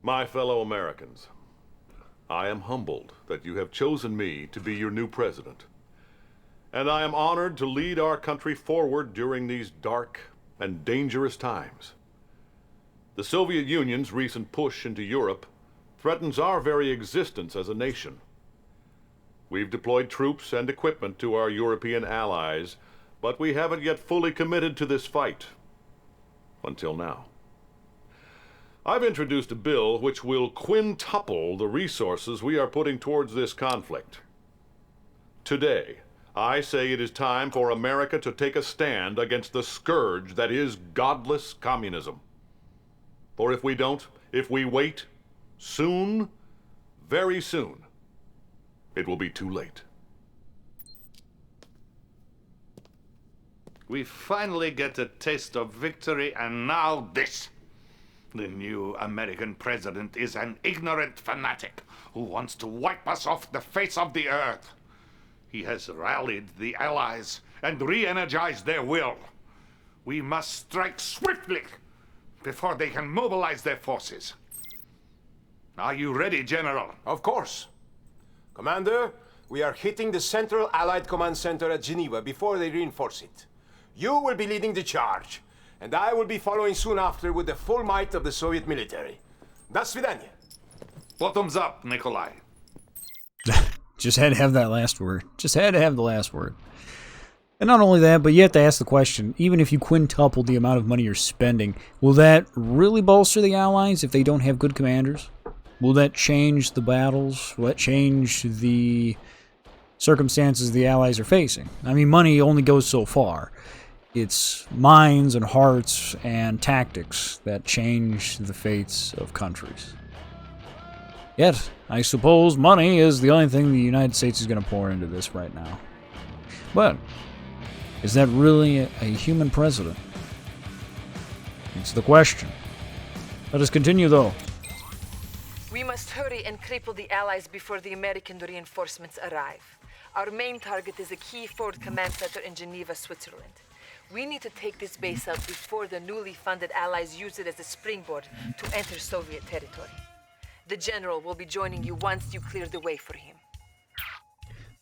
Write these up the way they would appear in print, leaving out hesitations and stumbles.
My fellow Americans, I am humbled that you have chosen me to be your new president. And I am honored to lead our country forward during these dark and dangerous times. The Soviet Union's recent push into Europe threatens our very existence as a nation. We've deployed troops and equipment to our European allies, but we haven't yet fully committed to this fight. Until now. I've introduced a bill which will quintuple the resources we are putting towards this conflict. Today, I say it is time for America to take a stand against the scourge that is godless communism. For if we don't, if we wait, soon, very soon, it will be too late. We finally get a taste of victory, and now this. The new American president is an ignorant fanatic who wants to wipe us off the face of the earth. He has rallied the Allies and re-energized their will. We must strike swiftly before they can mobilize their forces. Are you ready, General? Of course. Commander, we are hitting the Central Allied Command Center at Geneva before they reinforce it. You will be leading the charge, and I will be following soon after with the full might of the Soviet military. До свидания. Bottoms up, Nikolai. Just had to have that last word. Just had to have the last word. And not only that, but you have to ask the question, even if you quintuple the amount of money you're spending, will that really bolster the Allies if they don't have good commanders? Will that change the battles? Will that change the circumstances the Allies are facing? I mean, money only goes so far. It's minds and hearts and tactics that change the fates of countries. Yet, I suppose money is the only thing the United States is going to pour into this right now. But, is that really a human president? It's the question. Let us continue, though. We must hurry and cripple the Allies before the American reinforcements arrive. Our main target is a key forward command center in Geneva, Switzerland. We need to take this base out before the newly funded Allies use it as a springboard to enter Soviet territory. The General will be joining you once you clear the way for him.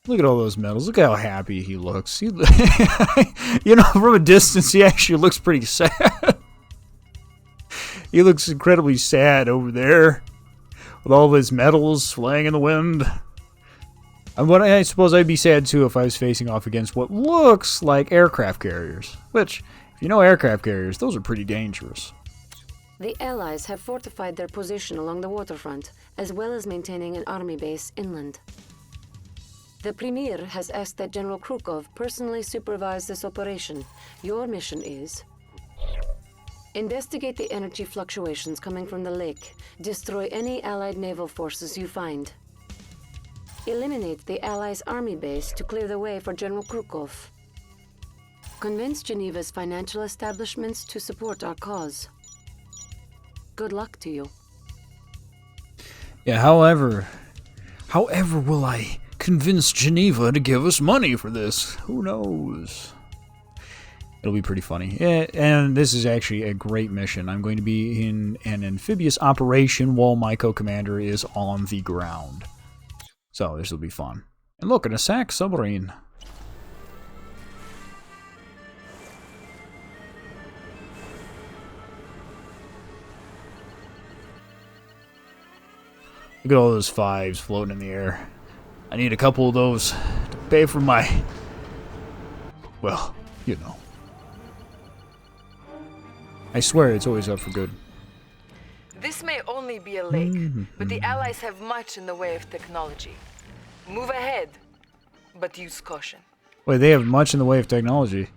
Look at all those medals. Look how happy he looks. From a distance, he actually looks pretty sad. He looks incredibly sad over there, with all of his medals flying in the wind. I suppose I'd be sad too if I was facing off against what looks like aircraft carriers. Which, if you know aircraft carriers, those are pretty dangerous. The Allies have fortified their position along the waterfront, as well as maintaining an army base inland. The Premier has asked that General Krukov personally supervise this operation. Your mission is: investigate the energy fluctuations coming from the lake. Destroy any Allied naval forces you find. Eliminate the Allies' army base to clear the way for General Krukov. Convince Geneva's financial establishments to support our cause. Good luck to you. Yeah, however will I convince Geneva to give us money for this? Who knows? It'll be pretty funny. Yeah, and this is actually a great mission. I'm going to be in an amphibious operation while my co-commander is on the ground. So this will be fun. And look, an attack submarine. Look at all those fives floating in the air. I need a couple of those to pay for my... well, you know. I swear it's always up for good. This may only be a lake, but the Allies have much in the way of technology. Move ahead, but use caution. Wait, they have much in the way of technology.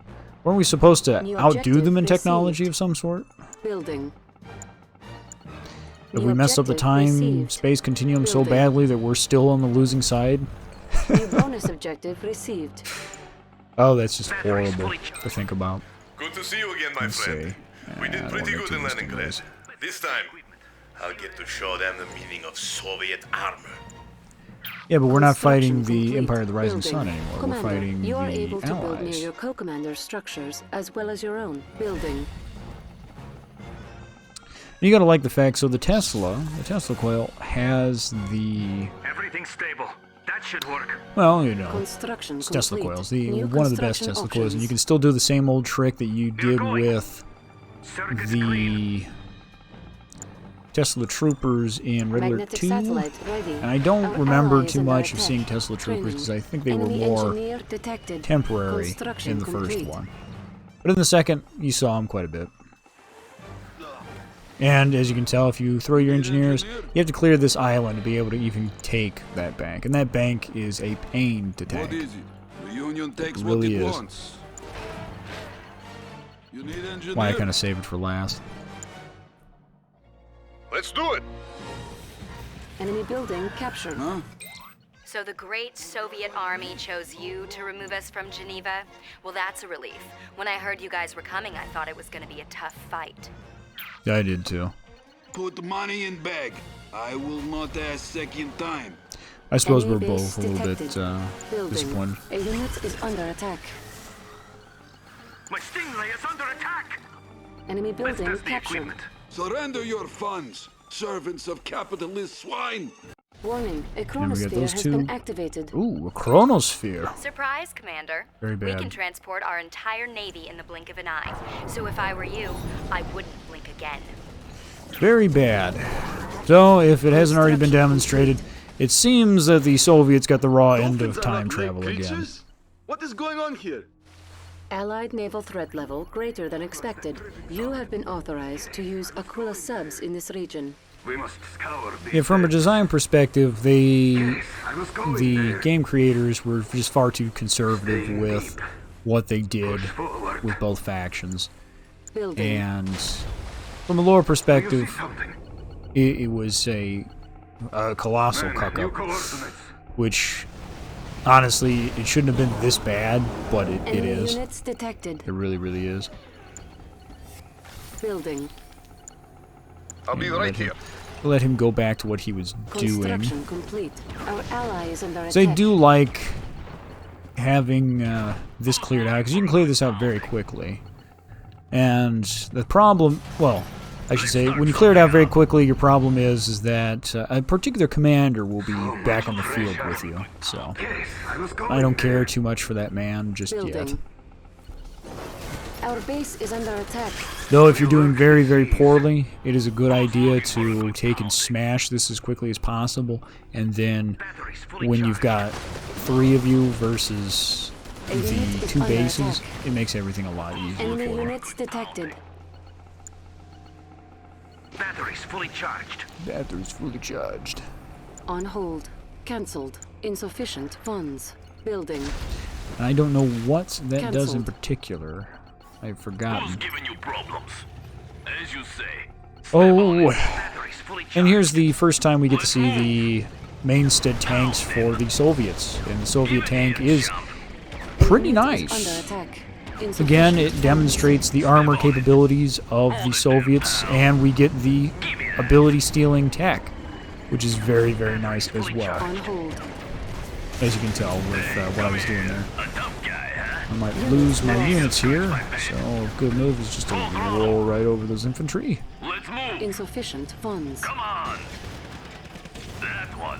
Weren't we supposed to outdo them in technology of some sort? Building. Have we messed up the time-space continuum so badly that we're still on the losing side? New bonus objective received. Oh, that's just horrible to think about. Good to see you again, my friend. We did pretty good in Leningrad. This time, I'll get to show them the meaning of Soviet armor. Yeah, but we're not fighting the Empire of the Rising Sun anymore. Commander, we're fighting you are the able to build near Allies. your co-commander's structures as well as your own. Building. You gotta like the fact, so the Tesla coil has the... Everything's stable. That should work. Well, you know, Construction it's Tesla complete. coils. New One of the best construction Tesla coils, and you options. can still do the same old trick that you did with Circuit's clean. the Tesla Troopers in regular Magnetic 2. satellite ready. And I don't Our remember ally is too under much of attack. seeing Tesla Troopers Training. because I think they were Enemy more engineer detected. temporary Construction in the first complete. one. But in the second, you saw them quite a bit. And as you can tell, if you throw your engineers, you have to clear this island to be able to even take that bank. And that bank is a pain to What tank. is it? The Union takes really what it is. wants. You need engineer? Why I kind of saved it for last. Let's do it. Enemy building captured. Huh? So the great Soviet army chose you to remove us from Geneva? Well, that's a relief. When I heard you guys were coming, I thought it was going to be a tough fight. Yeah, I did too. Put money in bag. I will not ask second time. I suppose Enemy we're base both a little bit detected. Building. disappointed. A unit is under attack. My Stingray is under attack. Enemy Let's building test the captured. equipment. Surrender your funds, servants of capitalist swine. Warning, a we get chronosphere those has two. been activated. Ooh, a chronosphere. Surprise, Commander. Very We bad. can transport our entire navy in the blink of an eye. So if I were you, I wouldn't blink again. Very bad. So, if it hasn't already been demonstrated, it seems that the Soviets got the raw end of time travel again. What is going on here? Allied naval threat level greater than expected. You have been authorized to use Aquila subs in this region. We must scour the... Yeah, from a design perspective, the I was going there. game creators were just far too conservative with what they did Forward. with both factions. Building. And from a lore You see perspective, something? it was a colossal Men, new cuck-up, coordinates. which honestly, it shouldn't have been this bad, but it Enemy is. units detected. It really, really is. Building. I'll be right here. Let him go back to what he was doing. Construction complete. Our ally is under attack. So I do like having this cleared out, because you can clear this out very quickly. And the problem, well, I should say, when you clear it out very quickly, your problem is that a particular commander will be back on the field with you. So Yes, I was going I don't care there. too much for that man just yet. Building. Our base is under attack. Though if you're doing very, very poorly, it is a good idea to take and smash this as quickly as possible, and then when you've got 3 of you versus the 2 bases, it makes everything a lot easier Enemy for you. units detected. Batteries fully charged. Batteries fully charged. On hold. Cancelled. Insufficient funds. Building. And I don't know what that does in Cancelled. particular. I've forgotten. giving you problems? As you say. Oh, Batteries fully charged. and here's the first time we get to see the mainstead tanks for the Soviets. And the Soviet tank is pretty Unit is nice. under attack. Again, Insufficient it funds. demonstrates the armor capabilities of the Soviets, and we get the ability-stealing tech, which is very, very nice as well, On hold. as you can tell with what I was doing there. A tough guy, huh? I might lose my units here, so a good move is just to roll right over those infantry. Let's move. Insufficient funds. Come on. That one.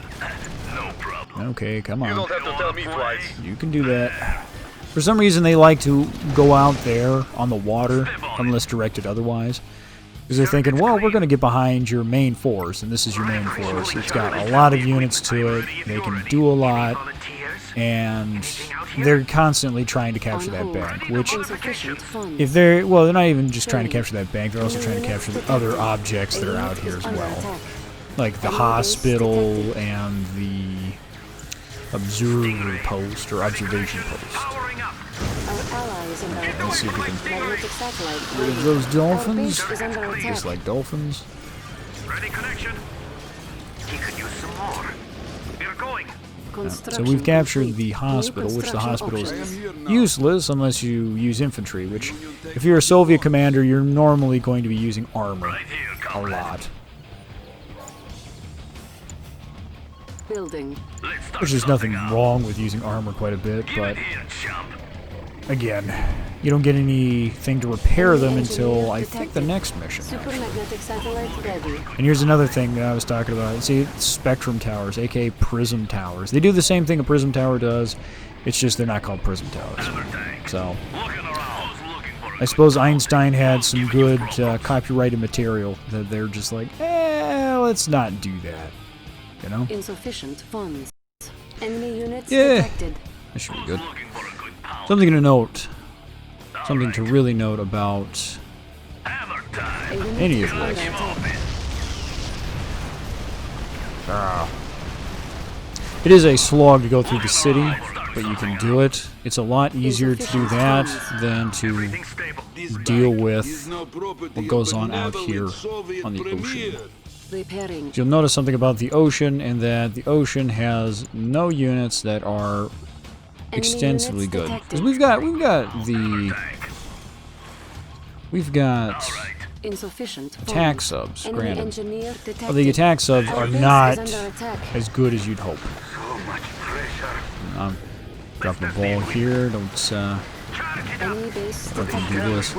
No problem. Okay, come You on. don't have to tell me twice. You can do that. For some reason, they like to go out there on the water, unless directed otherwise. Because they're thinking, well, we're going to get behind your main force, and this is your main force. It's got a lot of units to it, they can do a lot, and they're constantly trying to capture that bank, which, Insufficient funds. if they're, well, they're not even just trying to capture that bank, they're also trying to capture the other objects that are out here as well. Like the hospital and the observer post, or observation post. Powering up. Our ally is under attack. Let's see if we can Magnetic satellite. rid of ready. those Our dolphins, base is under attack. just like dolphins. Ready connection. He could use some more. We're going. So Construction we've captured complete. the New hospital, which the construction hospital is options. useless unless you use infantry, which, if you're a Soviet commander, you're normally going to be using armor Right here, a comrade. lot. Building. Let's start Which there's nothing something up. wrong with using armor quite a bit, Give but it here, chump. again, you don't get anything to repair them until, I think, the next mission. Supermagnetic satellite ready. And here's another thing that I was talking about. See, spectrum towers, aka prism towers. They do the same thing a prism tower does. It's just they're not called prism towers. So, I suppose Einstein had some good copyrighted material that they're just like, let's not do that. You know? Insufficient funds. Enemy units Yeah. detected. That should be good. Something to note. Something to really note about any of this. It is a slog to go through the city, but you can do it. It's a lot easier to do that than to deal with what goes on out here on the ocean. Repairing. You'll notice something about the ocean, and that the ocean has no units that are extensively good. Because we've got Insufficient attack subs, Enemy granted. engineer But detected. the attack subs Our are base not is under attack. as good as you'd hope. I'm dropping the ball here. Don't Enemy base let them do detected. this.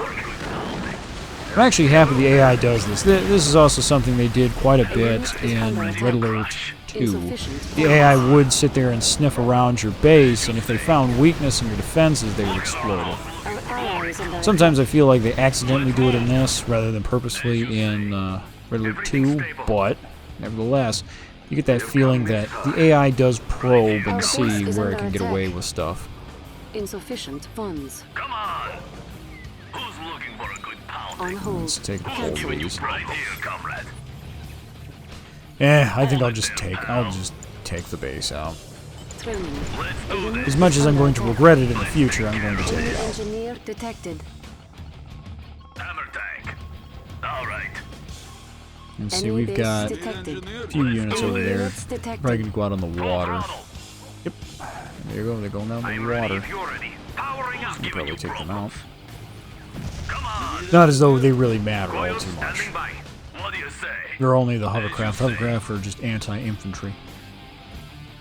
I'm actually happy the AI does this. This is also something they did quite a bit in Red Alert 2. The AI would sit there and sniff around your base, and if they found weakness in your defenses, they would exploit it. Our ally is under Sometimes I feel like they accidentally do it in this rather than purposefully in Red Alert 2, but nevertheless, you get that feeling that the AI does probe and see where it can get away with stuff. insufficient funds. Come on! Who's looking for a good pound? On hold. Let's take a hold of these. Right here, comrade. I think I'll just take the base out. Training. Let's do this. As much as I'm going to regret it in the future, I'm going to take Enemy it out. engineer detected. Hammer tank. All right. And see, Enemy we've base got detected. a few units over there. Units detected. Probably gonna go out on the water. Ronald, Yep. There you go. They're going down I'm the ready water. if you're ready. Powering up, We'll giving probably you take them out. problems. Come on. Not as though they really matter all Royal too much. standing by. What do you say? They're only the hovercraft. Hovercraft are just anti-infantry.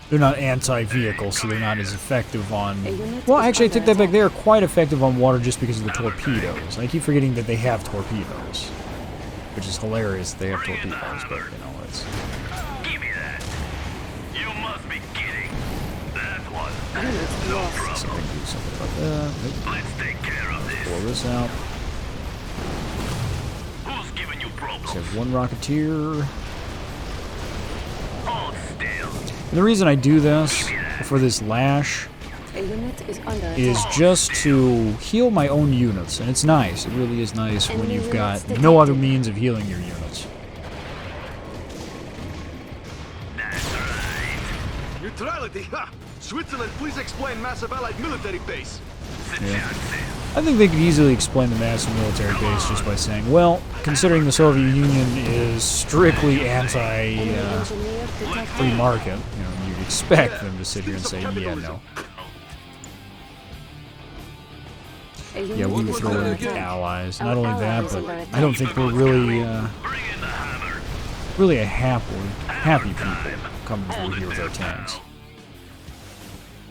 They're not anti-vehicle, so they're not as effective on... Well, actually, I take that back. They are quite effective on water just because of the torpedoes. I keep forgetting that they have torpedoes. Which is hilarious that they have torpedoes, but, you know, it's... Give me that. You must be kidding. That one. Units No lost. So I problem. can do something about that. Nope. Let's take care of Pull this. this out. Who's giving you problems? Let's have one Rocketeer. Hold still. And the reason I do this, for this lash, A unit is under is attack. just to heal my own units. And it's nice. It really is nice when you've got no other means of healing your units. That's right. Neutrality! Ha! Switzerland, please explain massive allied military base. Yeah. I think they could easily explain the massive military base just by saying, well, considering the Soviet Union is strictly Enemy engineer free detected. market, you know, you'd expect them to sit here and say, yeah, no. A Yeah, unit we is throw under in attack. allies. Our Not only ally that, is but under attack. I don't think we're really, Bring in the hammer. really a happy people coming through here with our tanks.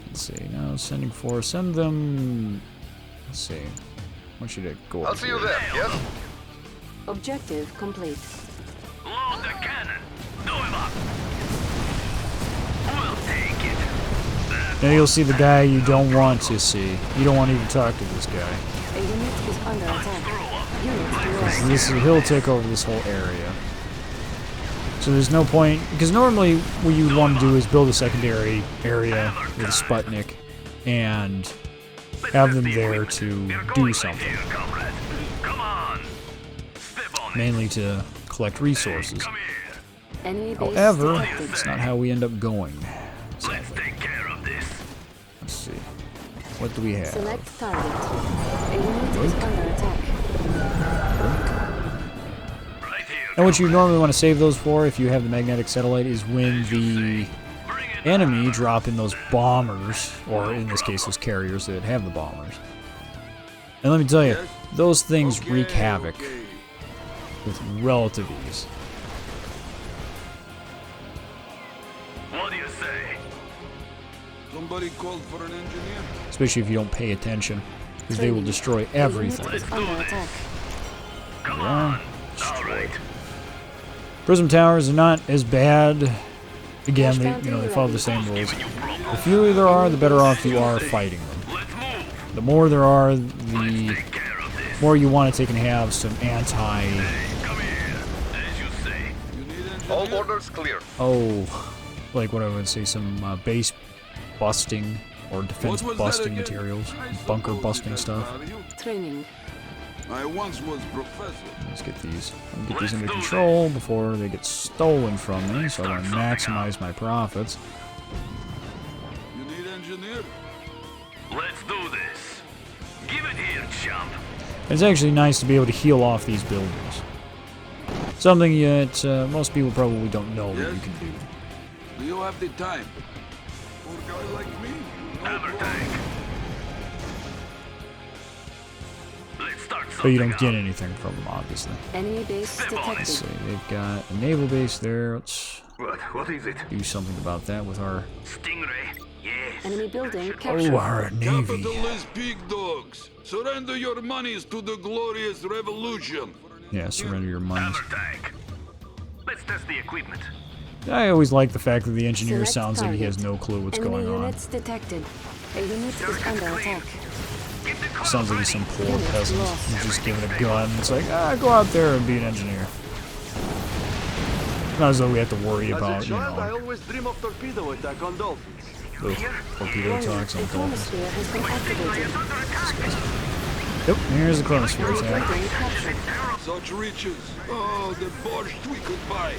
Let's see, now sending force, send them, let's see, what should it go over here? there, yes? Objective complete. Load the cannon. Do him up. We'll take it. That Now you'll see the guy you don't want to see. You don't want to even talk to this guy. A unit is under attack. Unit lost. He'll take over this whole area. So there's no point, because normally what you want to do is build a secondary area with a Sputnik and have them there to do something. here, comrade. Come on. Step on it. Mainly to collect resources. Come here. Enemy base However, detected. it's not how we end up going. Let's Sadly. take care of this. Let's see. What do we have? Select target. A unit is under attack. Right here. And what you normally want to save those for, if you have the magnetic satellite, is when the enemy drop in those bombers, or in this case, those carriers that have the bombers. And let me tell you, those things wreak havoc with relative ease. What do you say? Somebody called for an engineer? Especially if you don't pay attention. because they will destroy everything. Under attack. Come on. All right. Prism towers are not as bad. Again, they follow the same rules. The fewer there are, the better off you are fighting them. The more there are, the more you want to take and have some anti. All orders clear. Oh, like what I would say, some base busting or defense busting materials, bunker busting stuff. Training. I once was professor. Let's get these. I'll get these under control before they get stolen from me, so I want to maximize my profits. You need engineer? Let's do this. Give it here, chump. It's actually nice to be able to heal off these buildings. Something that most people probably don't know that you can do. Do you have the time? For a guy like me? No Hammer problem. tank. Let's start But you something don't get up. anything from them, obviously. Enemy base Step on it. Let's detected. see, they've got a naval base there. Let's What is it? do something about that with our... Stingray? Yes. Enemy building captured. Oh, our navy. Capitalist pig dogs. Surrender your monies to the glorious revolution. Yeah, surrender your monies. Hammer tank. Let's test the equipment. I always like the fact that the engineer Select sounds like he has target. no clue what's Enemy going on. units detected. A unit is under attack. Get the car Sounds like he's some poor Unit peasant lost. who's just given a gun. It's like, go out there and be an engineer. Not as though we have to worry As about, a you child, I know, always dream of torpedo attack on dolphins. the torpedo Warning, attacks a on dolphins. chronosphere has been activated. Yep, here's the chronosphere attack. Building captured. Such riches. Oh, the borscht we could buy.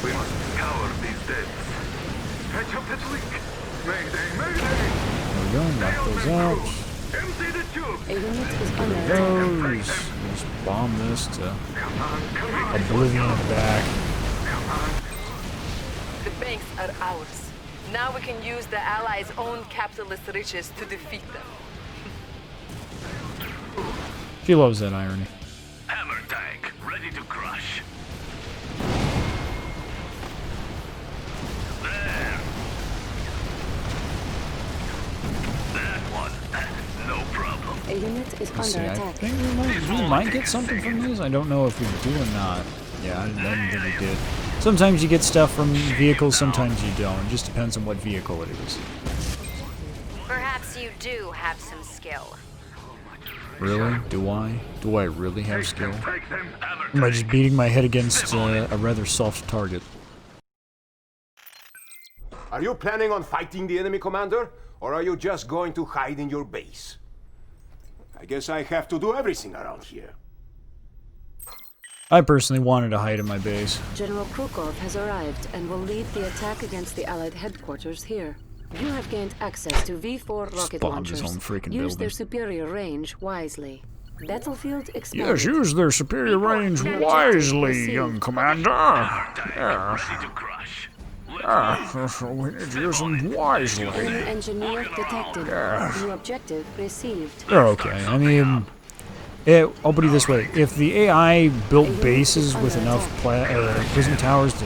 We must scour these depths. Catch up that leak. Mayday, mayday. There we go, knock those out. Empty the tube. A unit is under attack. Those. Just bomb this to Come on. oblivion in the back. The banks are ours. Now we can use the Allies' own capitalist riches to defeat them. She loves that irony. Hammer tank, ready to crush. There. That one. No problem. A unit is Let's see, under I attack. think we might get something from these. I don't know if we do or not. Yeah, I didn't think we did. Sometimes you get stuff from vehicles, sometimes you don't. It just depends on what vehicle it is. Perhaps you do have some skill. Really? Do I? Do I really have skill? Take them, hammer Am I tank. just beating my head against a rather soft target? Are you planning on fighting the enemy, Commander? Or are you just going to hide in your base? I guess I have to do everything around here. I personally wanted to hide in my base. General Krukov has arrived and will lead the attack against the Allied headquarters here. You have gained access to V4 rocket Spawned his launchers. own freaking Use their building. superior range wisely. Battlefield expanded. Yes, use their superior range wisely, young commander. Yeah. Ready to crush. We need to use them wisely. Enemy engineer detected. New objective received. They're okay. I mean, I'll put it this way: if the AI built bases with enough prism towers to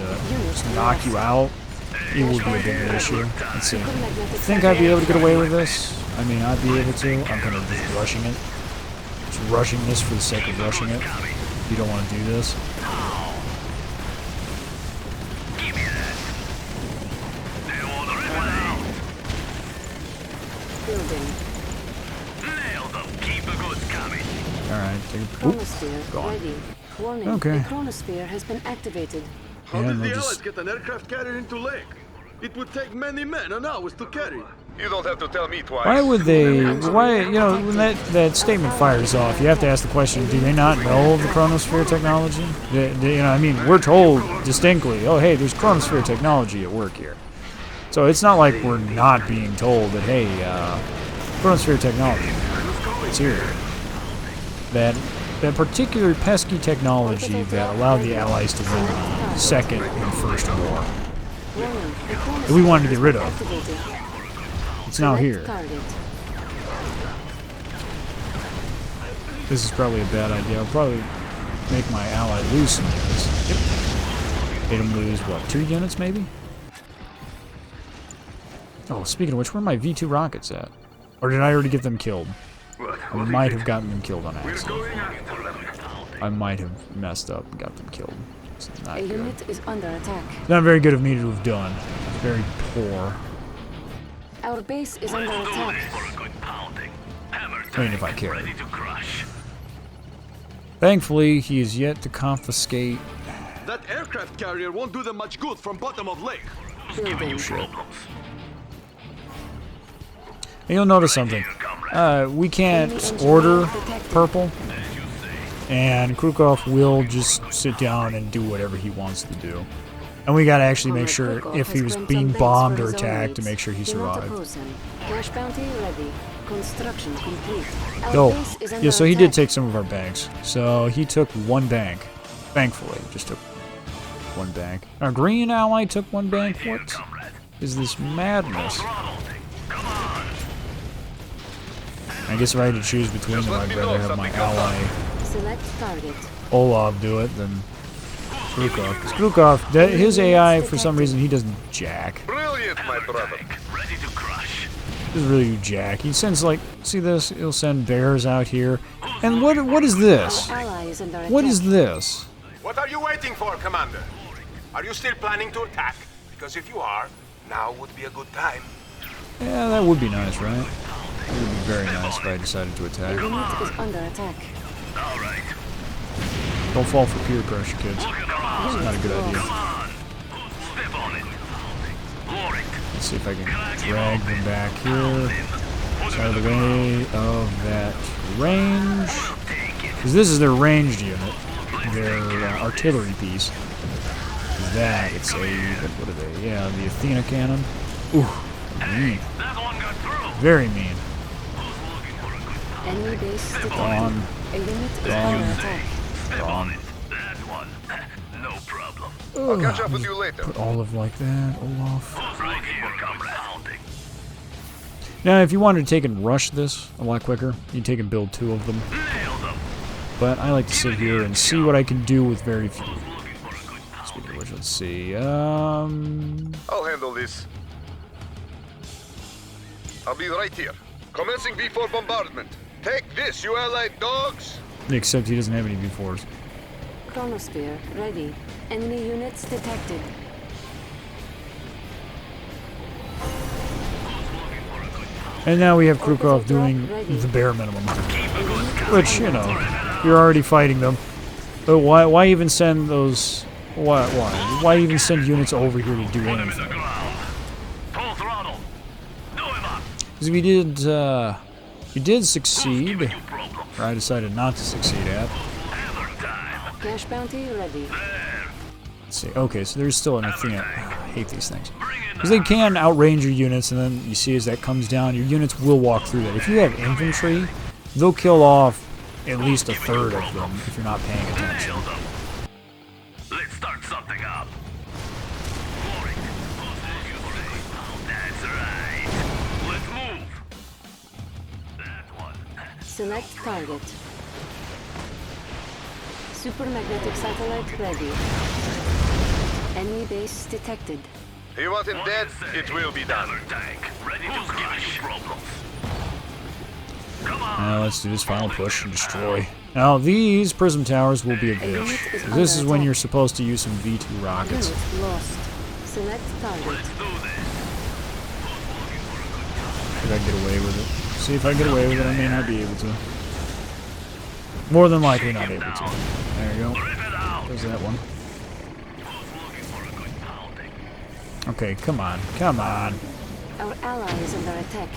just knock you out, it would be a bigger issue. Let's see. I think I'd be able to get away with this. I mean, I'd be able to. I'm kind of just rushing it. Just rushing this for the sake of rushing it. You don't want to do this. Give me that. They want to rip it out. Building. Nail them. Keep the goods coming. Alright, take a... Oop, Chronosphere gone. ready. Warning. Okay. The chronosphere has been activated. How Yeah, did we'll the just- Allies get an aircraft carrier into lake? It would take many men and hours to carry. You don't have to tell me twice. Why would they... Why, you know, when that statement fires off, you have to ask the question, do they not know of the chronosphere technology? You know, I mean, we're told distinctly, oh, hey, there's chronosphere technology at work here. So it's not like we're not being told that, hey, chronosphere technology, it's here. That particular pesky technology that allowed the Allies to win the Second and First War. Warning. The chronosphere That we wanted to get has rid been of. activated. It's now Select here. Target. This is probably a bad idea. I'll probably make my ally lose some units. Yep. Made him lose, what, 2 units maybe? Oh, speaking of which, where are my V2 rockets at? Or did I already get them killed? I might have gotten them killed on accident. I might have messed up and got them killed. It's not A good. unit is under attack. It's not very good of me to have done. It's very poor. Our base is under attack. I mean, if I cared. Thankfully, he is yet to confiscate. That aircraft carrier won't do them much good from bottom of lake. Building. And you'll notice something. We can't order purple, and Krukov will just sit down and do whatever he wants to do. And we gotta actually make sure if he was being bombed or attacked to make sure he survived. Cash bounty ready. Construction complete. Our Oh, base is under yeah, so he did attack. take some of our banks. So he took one bank. Thankfully, just took one bank. Our green ally took one bank? What is this madness? I guess if I had to choose between them, I'd rather have my ally Select target. Olaf do it than Krukov. Because Krukov, his AI, for some reason, he doesn't jack. Brilliant, my brother. He doesn't really do jack. He sends, like, see this? He'll send bears out here. And what is this? Our ally is under What attack. is this? What are you waiting for, Commander? Are you still planning to attack? Because if you are, now would be a good time. Yeah, that would be nice, right? It would be very nice if I decided to A attack. unit is under attack. Don't fall for peer pressure, kids. It's not a good idea. Let's see if I can drag them back here. It's out of the way of that range. Because this is their ranged unit. Their artillery piece. That, it's a... What are they? Yeah, the Athena cannon. Ooh, mean. Very mean. Enemy base detected. Gone. A unit is Gone. under attack. Gone. I'll catch up with you later. Put Olaf like that. Olaf. Now, if you wanted to take and rush this a lot quicker, you'd take and build 2 of them. But I like to sit here and see what I can do with very few. Speaking of which, let's see. I'll handle this. I'll be right here. Commencing V4 bombardment. Take this, you allied dogs! Except he doesn't have any V4s. Chronosphere ready. Enemy units detected. And now we have Krukov doing the bare minimum. Which, you know, you're already fighting them. But why even send those... Why? Why even send units over here to do anything? Because we did succeed, or I decided not to succeed at. Cash bounty ready. Let's see. Okay, so there's still an Athena. I hate these things. Because they can outrange your units, and then you see as that comes down, your units will walk through that. If you have infantry, they'll kill off at least a third of them if you're not paying attention. Let's start something up. That's right. Let's move. That one. Select target. Supermagnetic satellite ready. Enemy base detected. You want him dead? It will be done. Tank. Ready to crush problems. Come on. Now let's do this final push and destroy. Now these prism towers will be a bitch. 'Cause this is when you're supposed to use some V2 rockets. Unit lost. Select target. Could I get away with it? See if I get away with it, I may not be able to. More than likely not able to. There you go. There's that one. Okay, come on. Come on. Our ally is under attack.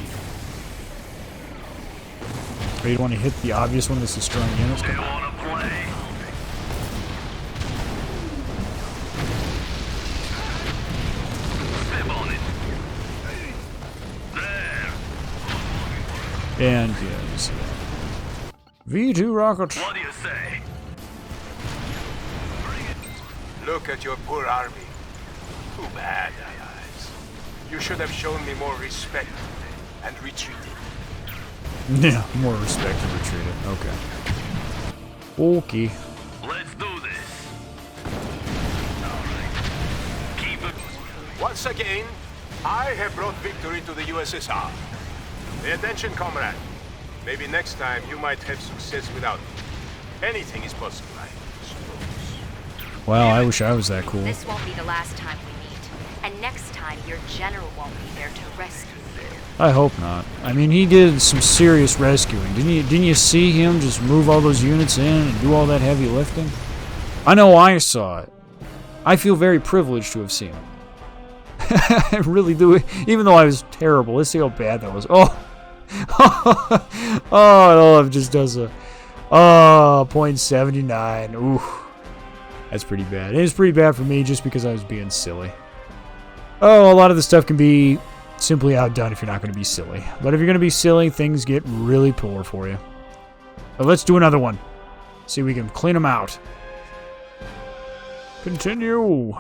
Oh, you don't want to hit the obvious one that's destroying units? Come on. And yeah, you see that. V2 rocket. What do you say? Look at your poor army. Too bad, allies. You should have shown me more respect and retreated. Yeah, more respect and retreated. Okay. Okay. Let's do this. Alright. Keep it. Once again, I have brought victory to the USSR. Pay attention, comrade. Maybe next time you might have success without me. Anything is possible, I suppose. Wow, I wish I was that cool. This won't be the last time we meet. And next time, your general won't be there to rescue you. I hope not. I mean, he did some serious rescuing. Didn't you see him just move all those units in and do all that heavy lifting? I know I saw it. I feel very privileged to have seen it. I really do. Even though I was terrible. Let's see how bad that was. Oh. Oh, it just does a... Oh, 0.79. Ooh. That's pretty bad. It was pretty bad for me just because I was being silly. Oh, a lot of the stuff can be simply outdone if you're not going to be silly. But if you're going to be silly, things get really poor for you. But let's do another one. See if we can clean them out. Continue.